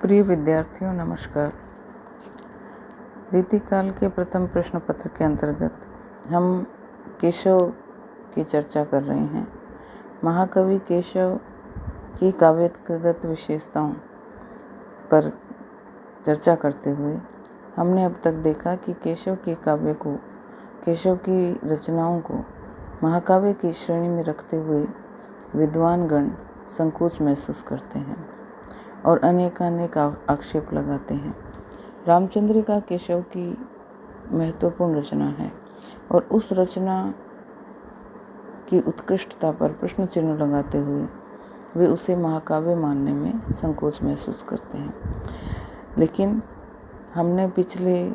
प्रिय विद्यार्थियों नमस्कार। रीतिकाल के प्रथम प्रश्न पत्र के अंतर्गत हम केशव की चर्चा कर रहे हैं। महाकवि केशव की काव्यगत विशेषताओं पर चर्चा करते हुए हमने अब तक देखा कि केशव की रचनाओं को महाकाव्य की श्रेणी में रखते हुए विद्वान गण संकोच महसूस करते हैं और अनेकानेक आक्षेप लगाते हैं। रामचंद्रिका केशव की महत्वपूर्ण रचना है और उस रचना की उत्कृष्टता पर प्रश्न चिन्ह लगाते हुए वे उसे महाकाव्य मानने में संकोच महसूस करते हैं। लेकिन हमने पिछले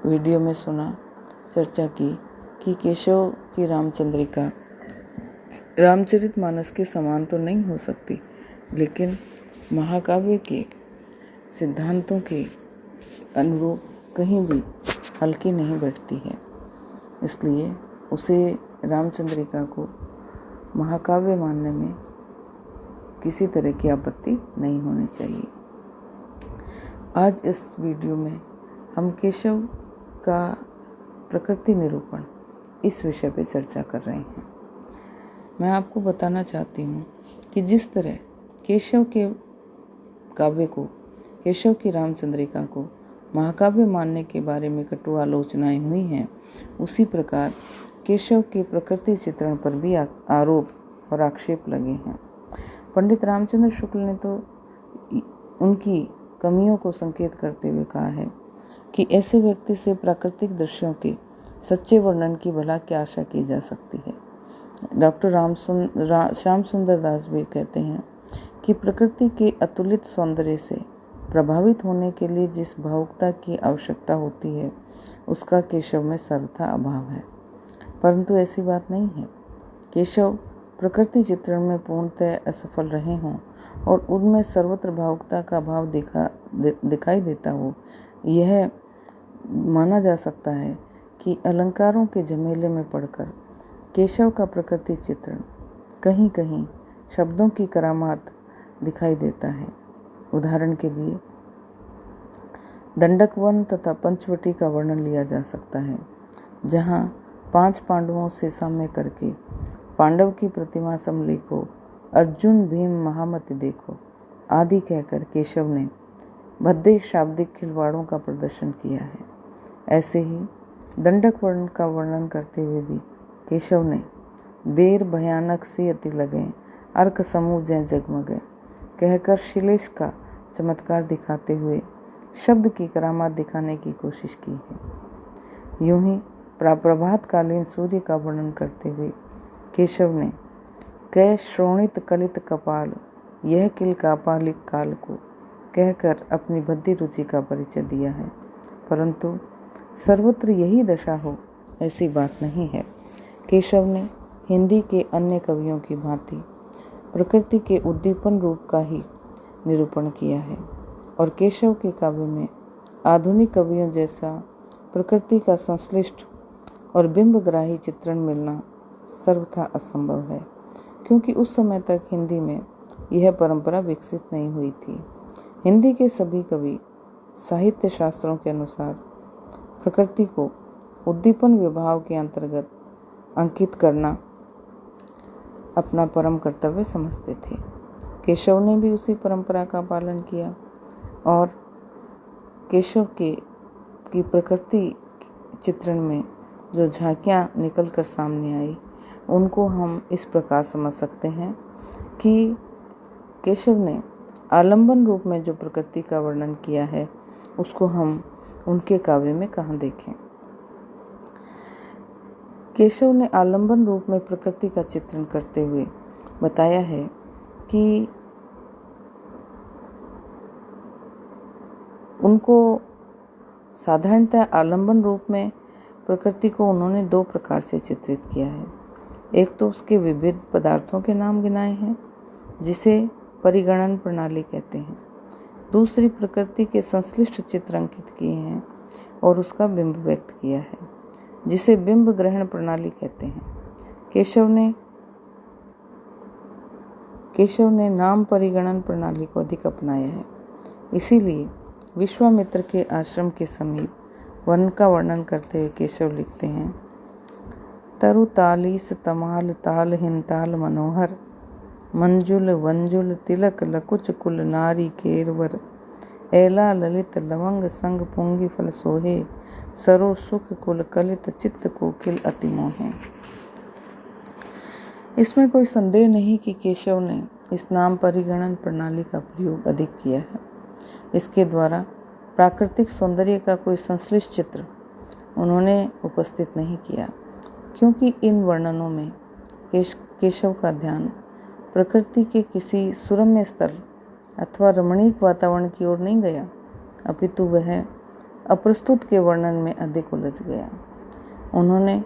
वीडियो में चर्चा की कि केशव की रामचंद्रिका रामचरितमानस के समान तो नहीं हो सकती, लेकिन महाकाव्य के सिद्धांतों के अनुरूप कहीं भी हल्की नहीं बैठती है। इसलिए उसे रामचंद्रिका को महाकाव्य मानने में किसी तरह की आपत्ति नहीं होनी चाहिए। आज इस वीडियो में हम केशव का प्रकृति निरूपण इस विषय पर चर्चा कर रहे हैं। मैं आपको बताना चाहती हूँ कि जिस तरह केशव की रामचंद्रिका को महाकाव्य मानने के बारे में कटु आलोचनाएं हुई हैं, उसी प्रकार केशव के प्रकृति चित्रण पर भी आरोप और आक्षेप लगे हैं। पंडित रामचंद्र शुक्ल ने तो उनकी कमियों को संकेत करते हुए कहा है कि ऐसे व्यक्ति से प्राकृतिक दृश्यों के सच्चे वर्णन की भला क्या आशा की जा सकती है। डॉक्टर श्याम सुंदर दास भी कहते हैं कि प्रकृति के अतुलित सौंदर्य से प्रभावित होने के लिए जिस भावुकता की आवश्यकता होती है, उसका केशव में सर्वथा अभाव है। परंतु ऐसी बात नहीं है। केशव प्रकृति चित्रण में पूर्णतः असफल रहे हों और उनमें सर्वत्र भावुकता का भाव दिखाई देता हो, यह माना जा सकता है कि अलंकारों के झमेले में पड़कर केशव का प्रकृति चित्रण कहीं कहीं शब्दों की करामात दिखाई देता है। उदाहरण के लिए दंडकवन तथा पंचवटी का वर्णन लिया जा सकता है, जहाँ 5 पांडवों से साम्य करके पांडव की प्रतिमा समलेखो, अर्जुन भीम महामति देखो आदि कहकर केशव ने भद्दे शाब्दिक खिलवाड़ों का प्रदर्शन किया है। ऐसे ही दंडक वर्ण का वर्णन करते हुए भी केशव ने बेर भयानक सी अति लगे, अर्क समूह जय जगमगे कहकर शिलेश का चमत्कार दिखाते हुए शब्द की करामात दिखाने की कोशिश की है। यूं ही प्रभातकालीन सूर्य का वर्णन करते हुए केशव ने कै श्रोणित कलित कपाल यह किल कापालिक काल को कहकर अपनी भद्दी रुचि का परिचय दिया है। परंतु सर्वत्र यही दशा हो ऐसी बात नहीं है। केशव ने हिंदी के अन्य कवियों की भांति प्रकृति के उद्दीपन रूप का ही निरूपण किया है और केशव के काव्य में आधुनिक कवियों जैसा प्रकृति का संश्लिष्ट और बिंबग्राही चित्रण मिलना सर्वथा असंभव है, क्योंकि उस समय तक हिंदी में यह परंपरा विकसित नहीं हुई थी। हिंदी के सभी कवि साहित्य शास्त्रों के अनुसार प्रकृति को उद्दीपन विभाव के अंतर्गत अंकित करना अपना परम कर्तव्य समझते थे। केशव ने भी उसी परंपरा का पालन किया और केशव की प्रकृति चित्रण में जो झांकियाँ निकल कर सामने आई, उनको हम इस प्रकार समझ सकते हैं कि केशव ने आलंबन रूप में जो प्रकृति का वर्णन किया है, उसको हम उनके काव्य में कहाँ देखें। केशव ने आलंबन रूप में प्रकृति का चित्रण करते हुए बताया है कि उनको साधारणतः आलंबन रूप में प्रकृति को उन्होंने 2 प्रकार से चित्रित किया है। एक तो उसके विविध पदार्थों के नाम गिनाए हैं, जिसे परिगणन प्रणाली कहते हैं। दूसरी प्रकृति के संश्लिष्ट चित्र अंकित किए हैं और उसका बिंब व्यक्त किया है, जिसे बिंब ग्रहण प्रणाली कहते हैं। केशव ने नाम परिगणन प्रणाली को अधिक अपनाया है। इसीलिए विश्वामित्र के आश्रम के समीप वन का वर्णन करते हुए केशव लिखते हैं, तरु तालीस तमाल ताल हिंताल मनोहर, मंजुल वंजुल तिलक लकुच कुल नारी केरवर, एला ललित लवंग संग पुंगी फल सोहे, सरो सुख कुल कलित चित्त कोकिल अति मोहे। इसमें कोई संदेह नहीं कि केशव ने इस नाम परिगणन प्रणाली का प्रयोग अधिक किया है। इसके द्वारा प्राकृतिक सौंदर्य का कोई संश्लिष्ट चित्र उन्होंने उपस्थित नहीं किया, क्योंकि इन वर्णनों में केशव का ध्यान प्रकृति के किसी सुरम्य स्थल अथवा रमणीक वातावरण की ओर नहीं गया, अपितु वह अप्रस्तुत के वर्णन में अधिक उलझ गया। उन्होंने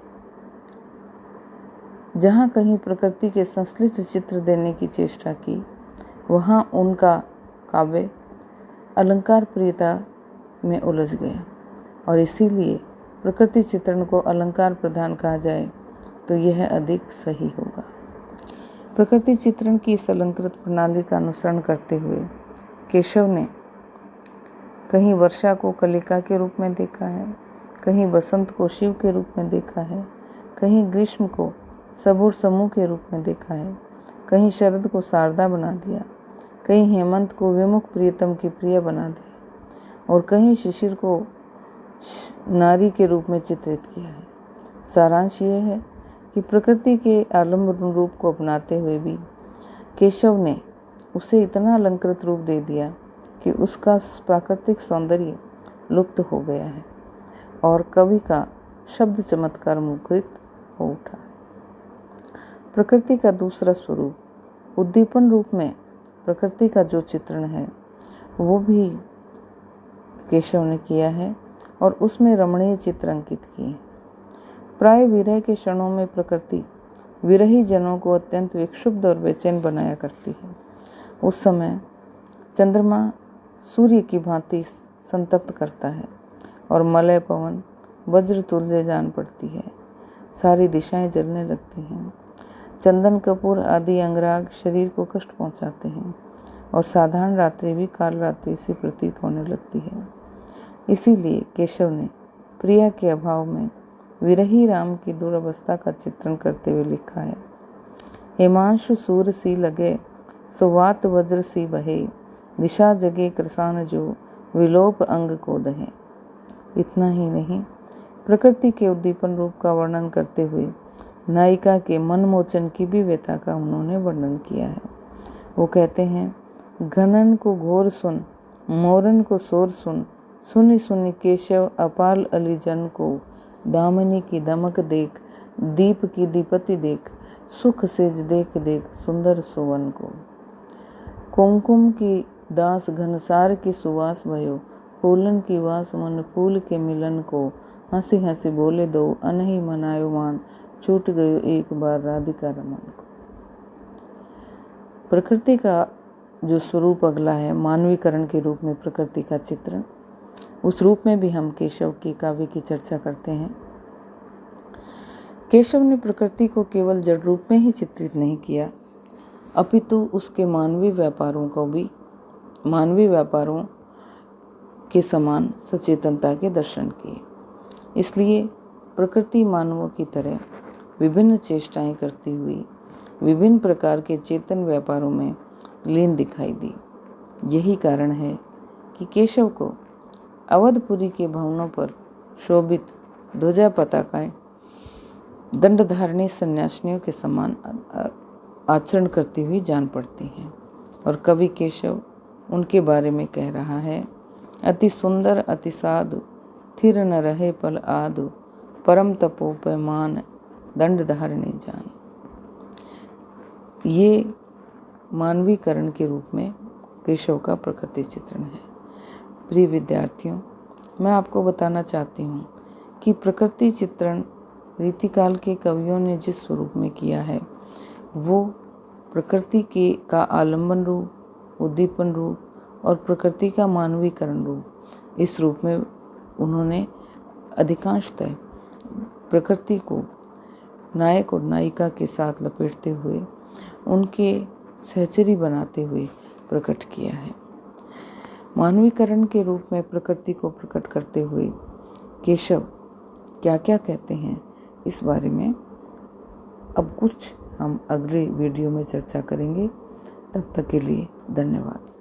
जहाँ कहीं प्रकृति के संश्लिष्ट चित्र देने की चेष्टा की, वहाँ उनका काव्य अलंकार प्रियता में उलझ गया, और इसीलिए प्रकृति चित्रण को अलंकार प्रधान कहा जाए तो यह अधिक सही होगा। प्रकृति चित्रण की इस अलंकृत प्रणाली का अनुसरण करते हुए केशव ने कहीं वर्षा को कलिका के रूप में देखा है, कहीं बसंत को शिव के रूप में देखा है, कहीं ग्रीष्म को सबूर समूह के रूप में देखा है, कहीं शरद को शारदा बना दिया, कहीं हेमंत को विमुख प्रियतम की प्रिय बना दिया, और कहीं शिशिर को नारी के रूप में चित्रित किया है। सारांश यह है कि प्रकृति के आलम्बन रूप को अपनाते हुए भी केशव ने उसे इतना अलंकृत रूप दे दिया कि उसका प्राकृतिक सौंदर्य लुप्त हो गया है और कवि का शब्द चमत्कार मुखरित हो उठा है। प्रकृति का दूसरा स्वरूप उद्दीपन रूप में प्रकृति का जो चित्रण है वो भी केशव ने किया है और उसमें रमणीय चित्र अंकित किए। प्राय विरह के क्षणों में प्रकृति विरही जनों को अत्यंत विक्षुब्ध और बेचैन बनाया करती है। उस समय चंद्रमा सूर्य की भांति संतप्त करता है और मलय पवन वज्र तुल्य जान पड़ती है। सारी दिशाएं जलने लगती हैं। चंदन कपूर आदि अंगराग शरीर को कष्ट पहुंचाते हैं और साधारण रात्रि भी काल रात्रि से प्रतीत होने लगती है। इसीलिए केशव ने प्रिया के अभाव में विरही राम की दुरवस्था का चित्रण करते हुए लिखा है, हेमांशु सूर सी लगे सुवात वज्र सी बहे, दिशा जगे कृसान जो विलोप अंग को दहे। इतना ही नहीं, प्रकृति के उद्दीपन रूप का वर्णन करते हुए नायिका के मनमोचन की भी व्यथा का उन्होंने वर्णन किया है। वो कहते हैं, घनन को घोर सुन, मोरन को शोर सुन, सुनि सुनि केशव अपाल अली जन को, दामिनी की दमक देख, दीप की दीपति देख, सुख सेज देख देख सुंदर सुवन को। कुमकुम की दास घनसार की सुवास भयो, फूलन की वास मन फूल के मिलन को, हंसी हंसी बोले दो अनही मनायो मान, छूट गयो एक बार राधिका रमन को। प्रकृति का जो स्वरूप अगला है मानवीकरण के रूप में प्रकृति का चित्रण, उस रूप में भी हम केशव के काव्य की चर्चा करते हैं। केशव ने प्रकृति को केवल जड़ रूप में ही चित्रित नहीं किया, अपितु उसके मानवीय व्यापारों के समान सचेतनता के दर्शन किए। इसलिए प्रकृति मानवों की तरह विभिन्न चेष्टाएं करती हुई विभिन्न प्रकार के चेतन व्यापारों में लीन दिखाई दी। यही कारण है कि केशव को अवधपुरी के भवनों पर शोभित ध्वजा पताकाएं दंडधारणी सन्यासिनियों के समान आचरण करती हुई जान पड़ती हैं, और कवि केशव उनके बारे में कह रहा है, अति सुंदर अति साधु, थिर न रहे पल आदु, परम तपोपमान दंडधारणी जान। ये मानवीकरण के रूप में केशव का प्रकृति चित्रण है। प्रिय विद्यार्थियों, मैं आपको बताना चाहती हूँ कि प्रकृति चित्रण रीतिकाल के कवियों ने जिस स्वरूप में किया है वो प्रकृति का आलंबन रूप, उद्दीपन रूप और प्रकृति का मानवीकरण रूप, इस रूप में उन्होंने अधिकांशतः प्रकृति को नायक और नायिका के साथ लपेटते हुए उनके सहचरी बनाते हुए प्रकट किया है। मानवीकरण के रूप में प्रकृति को प्रकट करते हुए केशव क्या क्या कहते हैं, इस बारे में अब कुछ हम अगले वीडियो में चर्चा करेंगे। तब तक के लिए धन्यवाद।